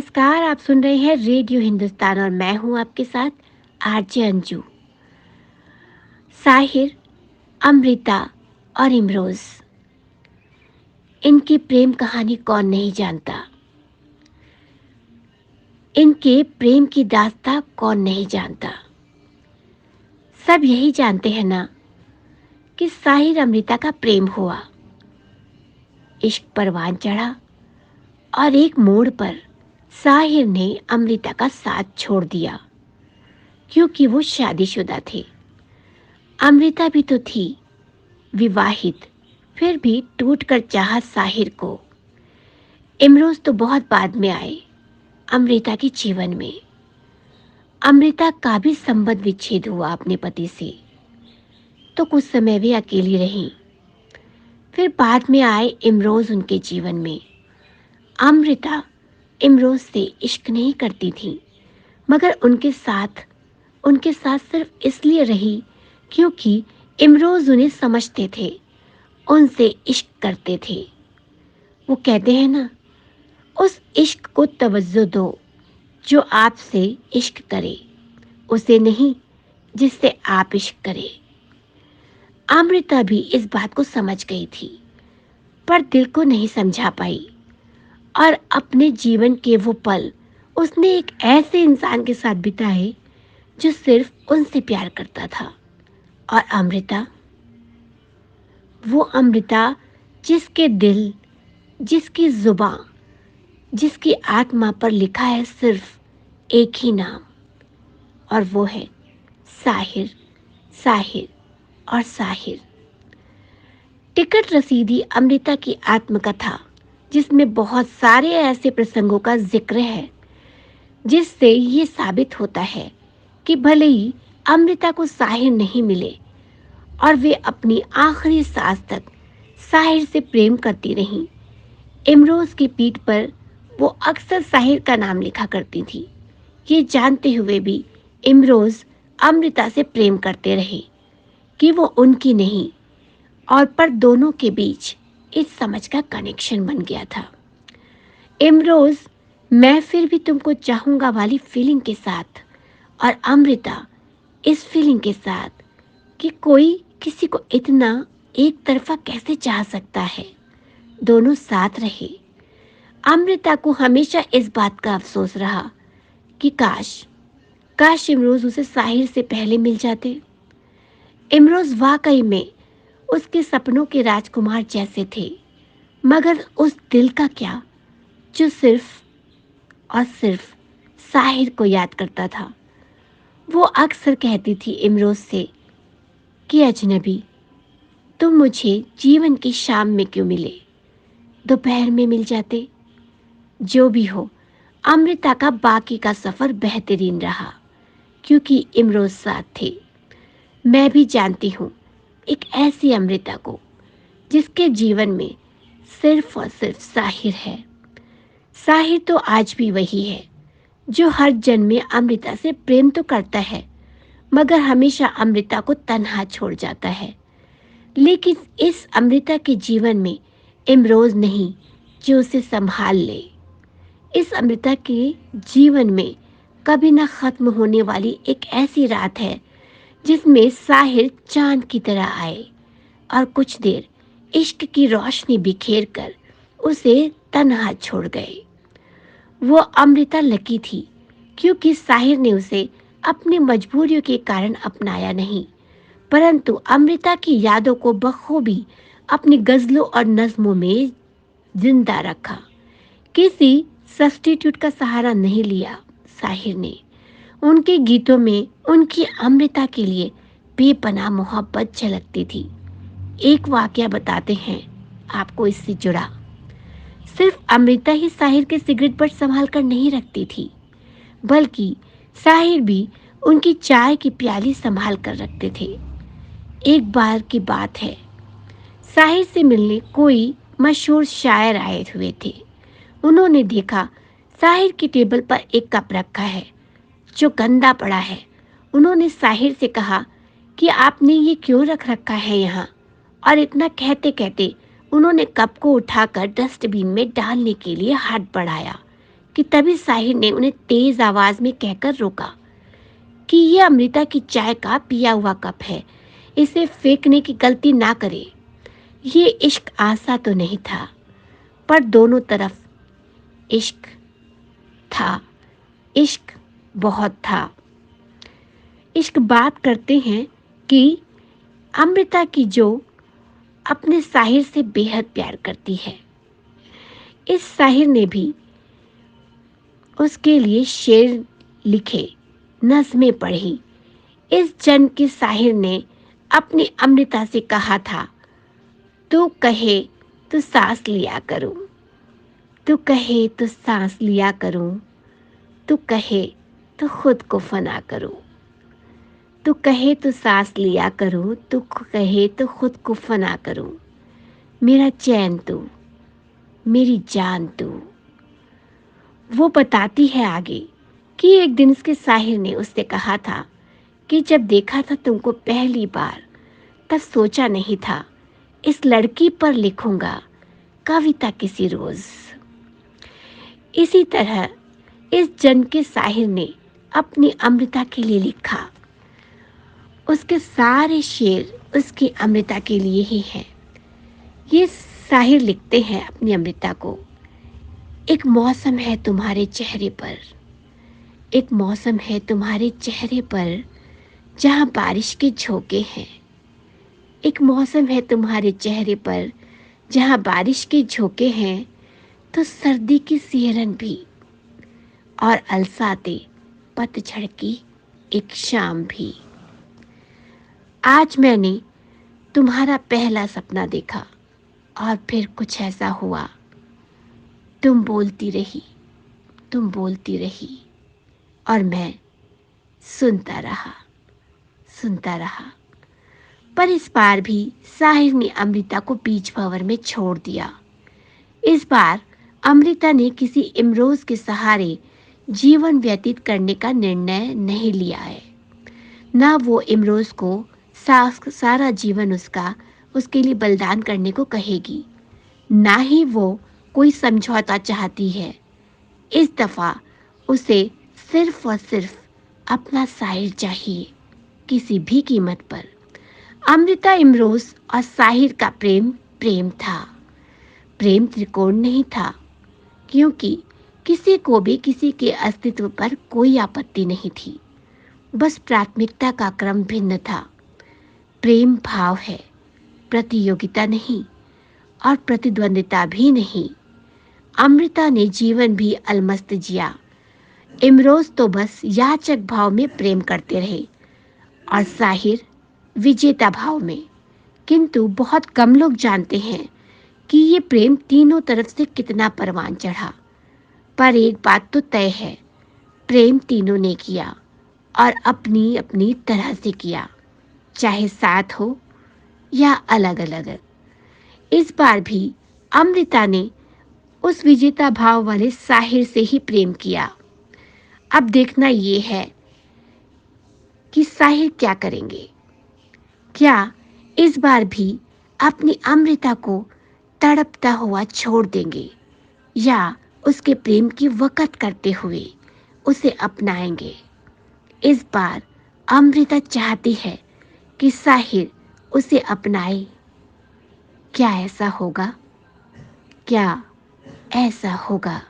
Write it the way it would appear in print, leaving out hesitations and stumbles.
नमस्कार, आप सुन रहे हैं रेडियो हिंदुस्तान और मैं हूं आपके साथ आरजे अंजू। साहिर, अमृता और इमरोज, इनकी प्रेम कहानी कौन नहीं जानता। इनके प्रेम की दास्तां कौन नहीं जानता। सब यही जानते हैं ना कि साहिर अमृता का प्रेम हुआ, इश्क परवान चढ़ा और एक मोड़ पर साहिर ने अमृता का साथ छोड़ दिया क्योंकि वो शादीशुदा थे। अमृता भी तो थी विवाहित, फिर भी टूटकर चाहा साहिर को। इमरोज तो बहुत बाद में आए अमृता के जीवन में। अमृता का भी संबंध विच्छेद हुआ अपने पति से, तो कुछ समय वे अकेली रहीं। फिर बाद में आए इमरोज उनके जीवन में। अमृता इमरोज से इश्क नहीं करती थी, मगर उनके साथ सिर्फ इसलिए रही क्योंकि इमरोज उन्हें समझते थे, उनसे इश्क करते थे। वो कहते हैं ना, उस इश्क को तवज्जो दो जो आपसे इश्क करे, उसे नहीं जिससे आप इश्क करें। अमृता भी इस बात को समझ गई थी, पर दिल को नहीं समझा पाई और अपने जीवन के वो पल उसने एक ऐसे इंसान के साथ बिताए जो सिर्फ उनसे प्यार करता था। और अमृता, वो अमृता जिसके दिल, जिसकी जुबां, जिसकी आत्मा पर लिखा है सिर्फ एक ही नाम, और वो है साहिर, साहिर और साहिर। टिकट रसीदी अमृता की आत्मकथा, जिसमें बहुत सारे ऐसे प्रसंगों का जिक्र है जिससे ये साबित होता है कि भले ही अमृता को साहिर नहीं मिले और वे अपनी आखिरी सांस तक साहिर से प्रेम करती रहीं, इमरोज की पीठ पर वो अक्सर साहिर का नाम लिखा करती थी। ये जानते हुए भी इमरोज अमृता से प्रेम करते रहे कि वो उनकी नहीं, और पर दोनों के बीच इस समझ का कनेक्शन बन गया था। इमरोज मैं फिर भी तुमको चाहूंगा वाली फीलिंग के साथ, और अमृता इस फीलिंग के साथ कि कोई किसी को इतना एक तरफा कैसे चाह सकता है। दोनों साथ रहे। अमृता को हमेशा इस बात का अफसोस रहा कि काश काश इमरोज उसे साहिर से पहले मिल जाते। इमरोज वाकई में उसके सपनों के राजकुमार जैसे थे, मगर उस दिल का क्या जो सिर्फ और सिर्फ साहिर को याद करता था। वो अक्सर कहती थी इमरोज से कि अजनबी, तुम मुझे जीवन की शाम में क्यों मिले, दोपहर में मिल जाते। जो भी हो, अमृता का बाकी का सफर बेहतरीन रहा क्योंकि इमरोज साथ थे। मैं भी जानती हूँ एक ऐसी अमृता को जिसके जीवन में सिर्फ और सिर्फ साहिर है। साहिर तो आज भी वही है जो हर जन्म में अमृता से प्रेम तो करता है, मगर हमेशा अमृता को तन्हा छोड़ जाता है। लेकिन इस अमृता के जीवन में इमरोज नहीं जो उसे संभाल ले। इस अमृता के जीवन में कभी न खत्म होने वाली एक ऐसी रात है जिसमें साहिर चांद की तरह आए और कुछ देर इश्क की रोशनी बिखेर कर उसे तन्हा छोड़ गए। वो अमृता लकी थी क्योंकि साहिर ने उसे अपनी मजबूरियों के कारण अपनाया नहीं, परंतु अमृता की यादों को बखूबी अपनी गजलों और नज्मों में जिंदा रखा। किसी सब्स्टिट्यूट का सहारा नहीं लिया साहिर ने। उनके गीतों में उनकी अमृता के लिए बेपनाह मोहब्बत झलकती थी। एक वाकया बताते हैं आपको इससे जुड़ा। सिर्फ अमृता ही साहिर के सिगरेट बट संभाल कर नहीं रखती थी, बल्कि साहिर भी उनकी चाय की प्याली संभाल कर रखते थे। एक बार की बात है, साहिर से मिलने कोई मशहूर शायर आए हुए थे। उन्होंने देखा साहिर की टेबल पर एक कप रखा है जो गंदा पड़ा है। उन्होंने साहिर से कहा कि आपने ये क्यों रख रखा है यहाँ, और इतना कहते कहते उन्होंने कप को उठाकर डस्टबिन में डालने के लिए हाथ बढ़ाया कि तभी साहिर ने उन्हें तेज आवाज में कहकर रोका कि यह अमृता की चाय का पिया हुआ कप है, इसे फेंकने की गलती ना करे। ये इश्क आसा तो नहीं था, पर दोनों तरफ इश्क था, इश्क बहुत था। इश्क बात करते हैं कि अमृता की जो अपने साहिर से बेहद प्यार करती है। इस साहिर ने भी उसके लिए शेर लिखे, नज़्में पढ़ी। इस जन्म के साहिर ने अपनी अमृता से कहा था, तू कहे तो सांस लिया करूं, तू कहे तो सांस लिया करूं, तू कहे तो खुद को फना करूं, तू कहे तो सांस लिया करूं, तू कहे तो खुद को फना करूं, मेरा चैन तू, मेरी जान तू। वो बताती है आगे कि एक दिन उसके साहिर ने उससे कहा था कि जब देखा था तुमको पहली बार, तब सोचा नहीं था इस लड़की पर लिखूंगा कविता किसी रोज। इसी तरह इस जन्म के साहिर ने अपनी अमृता के लिए लिखा। उसके सारे शेर उसकी अमृता के लिए ही हैं। ये साहिर लिखते हैं अपनी अमृता को, एक मौसम है तुम्हारे चेहरे पर, एक मौसम है तुम्हारे चेहरे पर जहाँ बारिश के झोंके हैं, एक मौसम है तुम्हारे चेहरे पर जहाँ बारिश के झोंके हैं, तो सर्दी की सिहरन भी और अलसाते पतझड़ की एक शाम भी। आज मैंने तुम्हारा पहला सपना देखा और फिर कुछ ऐसा हुआ, तुम बोलती रही, तुम बोलती रही और मैं सुनता रहा, सुनता रहा। पर इस बार भी साहिर ने अमृता को बीच भंवर में छोड़ दिया। इस बार अमृता ने किसी इमरोज के सहारे जीवन व्यतीत करने का निर्णय नहीं लिया है। ना वो इमरोज को सारा जीवन उसके लिए बलिदान करने को कहेगी, ना ही वो कोई समझौता चाहती है। इस दफा उसे सिर्फ और सिर्फ अपना साहिर चाहिए, किसी भी कीमत पर। अमृता इमरोज और साहिर का प्रेम प्रेम था, प्रेम त्रिकोण नहीं था, क्योंकि किसी को भी किसी के अस्तित्व पर कोई आपत्ति नहीं थी। बस प्राथमिकता का क्रम भिन्न था। प्रेम भाव है, प्रतियोगिता नहीं और प्रतिद्वंदिता भी नहीं। अमृता ने जीवन भी अलमस्त जिया। इमरोज तो बस याचक भाव में प्रेम करते रहे और साहिर विजेता भाव में। किंतु बहुत कम लोग जानते हैं कि ये प्रेम तीनों तरफ से कितना परवान चढ़ा। पर एक बात तो तय है, प्रेम तीनों ने किया और अपनी अपनी तरह से किया, चाहे साथ हो या अलग अलग। इस बार भी अमृता ने उस विजेता भाव वाले साहिर से ही प्रेम किया। अब देखना ये है कि साहिर क्या करेंगे। क्या इस बार भी अपनी अमृता को तड़पता हुआ छोड़ देंगे या उसके प्रेम की वक़्त करते हुए उसे अपनाएंगे। इस बार अमृता चाहती है कि साहिर उसे अपनाए। क्या ऐसा होगा? क्या ऐसा होगा?